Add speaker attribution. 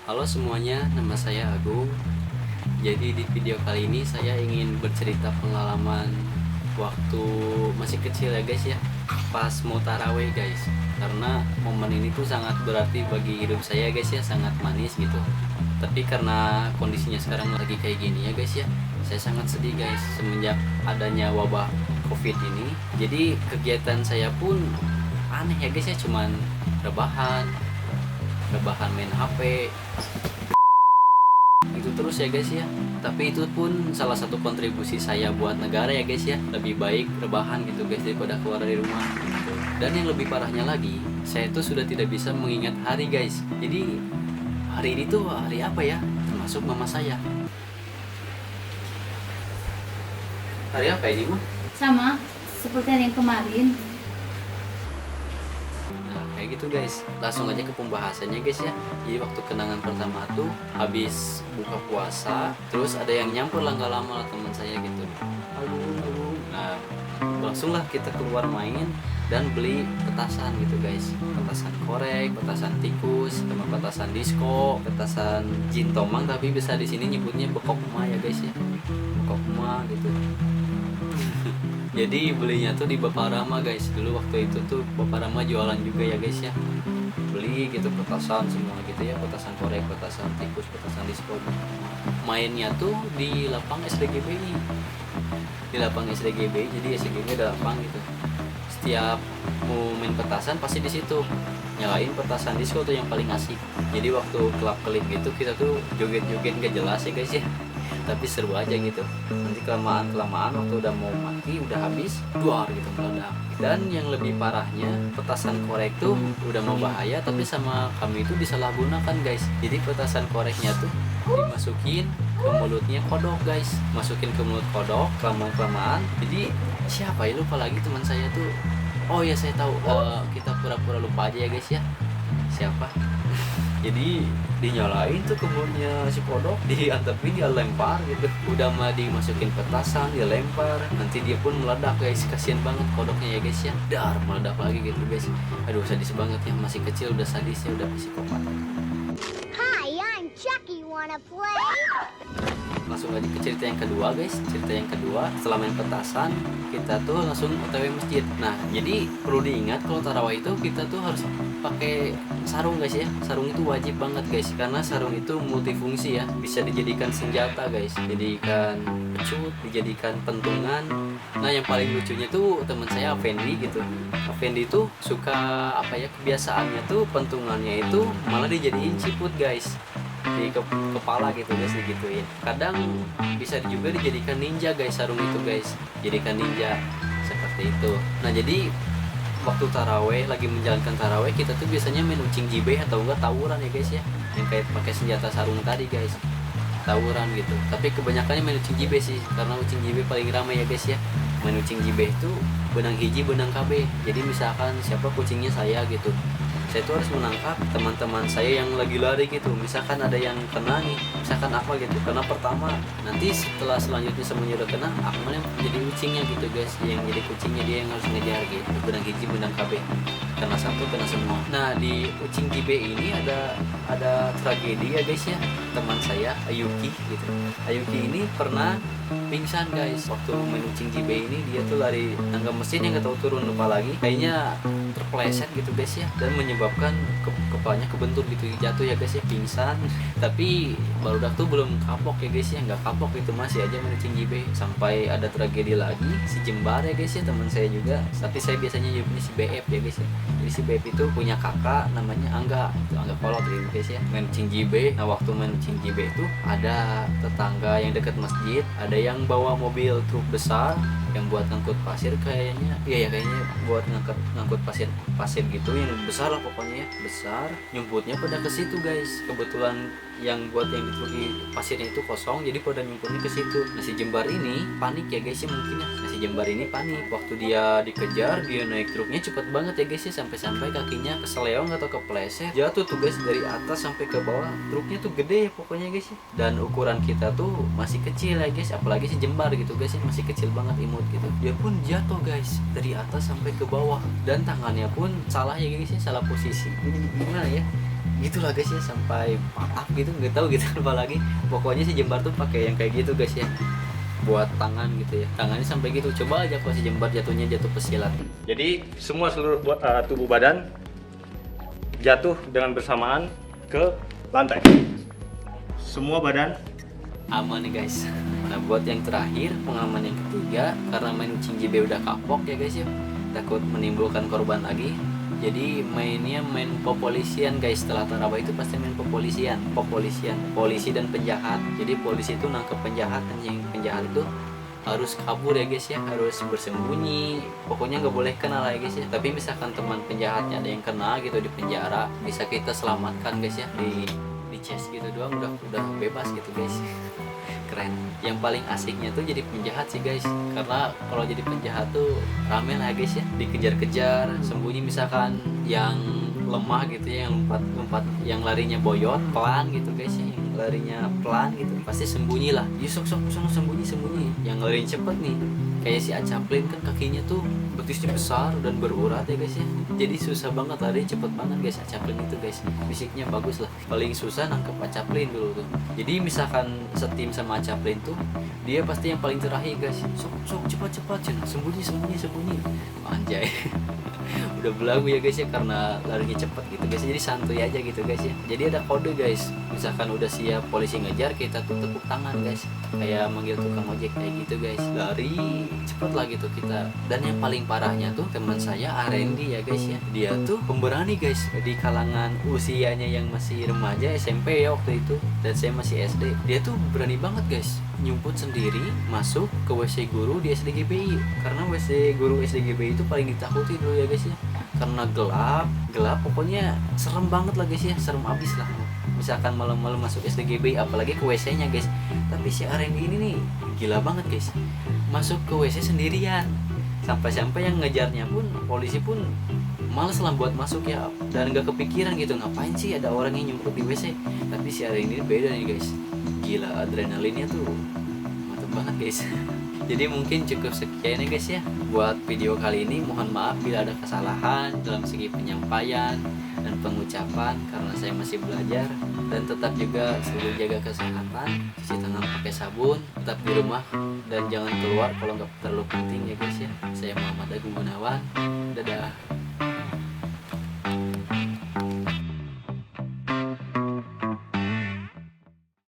Speaker 1: Halo semuanya, nama saya Agung. Jadi di video kali ini saya ingin bercerita pengalaman waktu masih kecil ya guys ya, pas mau taraweh guys. Karena momen ini tuh sangat berarti bagi hidup saya guys ya, sangat manis gitu. Tapi karena kondisinya sekarang lagi kayak gini ya guys ya, saya sangat sedih guys semenjak adanya wabah COVID ini. Jadi kegiatan saya pun aneh ya guys ya, cuman rebahan main HP itu terus ya guys ya. Tapi itu pun salah satu kontribusi saya buat negara ya guys ya, lebih baik rebahan gitu guys daripada keluar dari rumah gitu. Dan yang lebih parahnya lagi, saya tuh sudah tidak bisa mengingat hari guys. Jadi hari ini tuh hari apa ya, termasuk mama saya. Hari apa ini mah?
Speaker 2: Sama seperti yang kemarin.
Speaker 1: Nah, kayak gitu guys. Langsung aja ke pembahasannya guys ya. Jadi waktu kenangan pertama tuh habis buka puasa, terus ada yang nyamper lah nggak lama lah teman saya gitu. Halo. Nah, langsung lah kita keluar main dan beli petasan gitu guys. Petasan korek, petasan tikus, sama petasan disco, petasan jin tomang, tapi bisa di sini nyebutnya bekokma ya guys ya. Bekokma gitu. Jadi belinya tuh di Bapak Rama guys. Dulu waktu itu tuh Bapak Rama jualan juga ya guys ya. Beli gitu petasan semua gitu ya, petasan korek, petasan tikus, petasan disco. Mainnya tuh di lapang SDGBI. Di lapang SDGBI, jadi SDGBI ada lapang gitu. Setiap mau main petasan pasti di situ. Nyalain petasan disco tuh yang paling asik. Jadi waktu kelap-kelip gitu kita tuh joget-joget gak jelas ya guys ya. Tapi seru aja gitu. Nanti kelamaan waktu udah mau mati, udah habis, duar gitu meledak. Dan yang lebih parahnya, petasan korek tuh udah mau bahaya tapi sama kami itu disalahgunakan guys. Jadi petasan koreknya tuh dimasukin ke mulutnya kodok guys. Masukin ke mulut kodok kelamaan. Jadi siapa ya, lupa lagi teman saya tuh. Oh ya saya tahu, kita pura-pura lupa aja ya guys ya. Siapa? Jadi dinyalain tuh ke mulutnya si kodok, diantepin, dia lempar gitu. Udah mah dimasukin petasan, dia lempar, nanti dia pun meledak guys. Kasian banget kodoknya ya guys ya. Dar meledak lagi gitu guys. Aduh sadis banget ya, masih kecil udah sadis ya, udah psikopat.
Speaker 3: Hi, I'm Chucky. Wanna play?
Speaker 1: Langsung aja ke cerita yang kedua guys. Cerita yang kedua, setelah main petasan kita tuh langsung OTW masjid. Nah jadi perlu diingat kalau tarawih itu kita tuh harus pakai sarung guys ya. Sarung itu wajib banget guys, karena sarung itu multifungsi ya, bisa dijadikan senjata guys, dijadikan pecut, dijadikan pentungan. Nah yang paling lucunya tuh teman saya Afendi gitu. Afendi tuh suka apa ya, kebiasaannya tuh pentungannya itu malah dijadiin ciput guys di kepala gitu guys, digituin. Kadang bisa juga dijadikan ninja guys, sarung itu guys, jadikan ninja seperti itu. Nah jadi waktu taraweh, lagi menjalankan taraweh, kita tuh biasanya main ucing jibeh atau enggak tawuran ya guys ya, yang kayak pakai senjata sarung tadi guys, tawuran gitu. Tapi kebanyakannya main ucing jibeh sih, karena ucing jibeh paling ramai ya guys ya. Main ucing jibeh itu benang hiji benang KB. Jadi misalkan siapa kucingnya saya gitu, saya tuh harus menangkap teman-teman saya yang lagi lari gitu. Misalkan ada yang kena nih, misalkan Akmal gitu kena pertama, nanti selanjutnya semuanya udah kena, Akmal yang jadi kucingnya gitu guys, yang jadi kucingnya dia yang harus ngejar gitu. Benang hiji benang KB, kena satu kena semua. Nah di ucing JB ini ada tragedi ya guys ya. Teman saya Ayuki gitu, Ayuki ini pernah pingsan guys waktu main ucing JB ini. Dia tuh lari tangga mesin yang gak tahu turun lupa lagi, kayaknya terpleset gitu guys ya, dan menyebabkan kepalanya kebentur gitu, jatuh ya guys ya, pingsan. Tapi barudak tuh belum kapok ya guys ya, nggak kapok itu, masih aja main ucing JB. Sampai ada tragedi lagi si Jembar ya guys ya, teman saya juga, tapi saya biasanya nyebutnya si BF ya guys ya. Jadi si BF itu punya kakak namanya Angga, itu Angga Kolot gitu guys ya, main ucing JB. Nah waktu main ucing JB itu ada tetangga yang dekat masjid, ada yang bawa mobil truk besar yang buat ngangkut pasir kayaknya, iya ya kayaknya buat ngangkut pasir gitu, yang besar lah pokoknya ya, besar. Nyumputnya pada ke situ guys. Kebetulan yang buat yang dituki pasirnya itu kosong, jadi pada nyumputnya ke situ. Nah si Jembar ini panik ya guys ya mungkin ya. Nah si Jembar ini panik waktu dia dikejar, dia naik truknya cepet banget ya guys ya, sampai kakinya keseleong atau kepleset, jatuh tuh guys dari atas sampai ke bawah. Truknya tuh gede pokoknya guys ya, dan ukuran kita tuh masih kecil ya guys, apalagi si Jembar gitu guys ya, masih kecil banget, imut gitu. Dia pun jatuh guys dari atas sampai ke bawah, dan tangannya pun salah ya guys ya, salah posisi. Ini gimana ya, gitulah guys ya, sampai patah gitu, nggak tahu gitu apalagi. Pokoknya si Jembar tuh pakai yang kayak gitu guys ya, buat tangan gitu ya, tangannya sampai gitu. Coba aja kalau si Jembar jatuhnya jatuh pesilat.
Speaker 4: Jadi semua seluruh tubuh badan jatuh dengan bersamaan ke lantai. Semua badan
Speaker 1: Aman nih guys. Nah buat yang terakhir, pengalaman yang ketiga, karena main Ucing JB udah kapok ya guys ya, takut menimbulkan korban lagi, jadi mainnya main popolisian guys. Setelah tarawih itu pasti main popolisian, polisi dan penjahat. Jadi polisi itu nangkep penjahat, dan yang penjahat itu harus kabur ya guys ya, harus bersembunyi, pokoknya nggak boleh kenal ya guys ya. Tapi misalkan teman penjahatnya ada yang kena gitu di penjara, bisa kita selamatkan guys ya, di chest gitu doang udah bebas gitu guys. Keren. Yang paling asiknya tuh jadi penjahat sih guys, karena kalau jadi penjahat tuh rame lah guys ya, dikejar-kejar sembunyi. Misalkan yang lemah gitu ya, yang lompat yang larinya boyot pelan gitu guys ya, yang larinya pelan gitu pasti sembunyi lah. Sok sembunyi. Yang larinya cepet nih kayak si Acaplin kan, kakinya tuh betisnya besar dan berurat ya guys ya, jadi susah banget lari, cepet banget guys Acaplin itu guys. Fisiknya bagus lah. Paling susah nangkep Acaplin dulu tuh. Jadi misalkan setim sama Acaplin tuh, dia pasti yang paling terakhir guys. Sok cepat sembunyi anjay. Udah belagu ya guys ya, karena larinya cepet gitu guys, jadi santuy aja gitu guys ya. Jadi ada kode guys, misalkan udah siap polisi ngejar, kita tuh tepuk tangan guys, kayak manggil tukang ojek kayak gitu guys, lari cepet lah gitu kita. Dan yang paling parahnya tuh teman saya Arendi ya guys ya, dia tuh pemberani guys di kalangan usianya yang masih remaja SMP ya waktu itu, dan saya masih SD. Dia tuh berani banget guys, nyumput sendiri masuk ke WC guru di SDGBI, karena WC guru SDGBI itu paling ditakuti dulu ya guys ya, karena gelap pokoknya serem banget lah guys ya, serem abis lah. Misalkan malam-malam masuk SDGBI apalagi ke WC-nya guys. Tapi si Arendi ini nih gila banget guys, masuk ke WC sendirian, sampai-sampai yang ngejarnya pun polisi pun males lah buat masuk ya, dan gak kepikiran gitu ngapain sih ada orang yang nyumput di WC. Tapi si Arendi ini beda nih guys, gila adrenalinnya tuh mantap banget guys. Jadi mungkin cukup sekian ya guys ya buat video kali ini. Mohon maaf bila ada kesalahan dalam segi penyampaian dan pengucapan, karena saya masih belajar. Dan tetap juga selalu jaga kesehatan, cuci tangan pakai sabun, tetap di rumah dan jangan keluar kalau nggak terlalu penting ya guys ya. Saya Muhammad Agung Gunawan, dadah.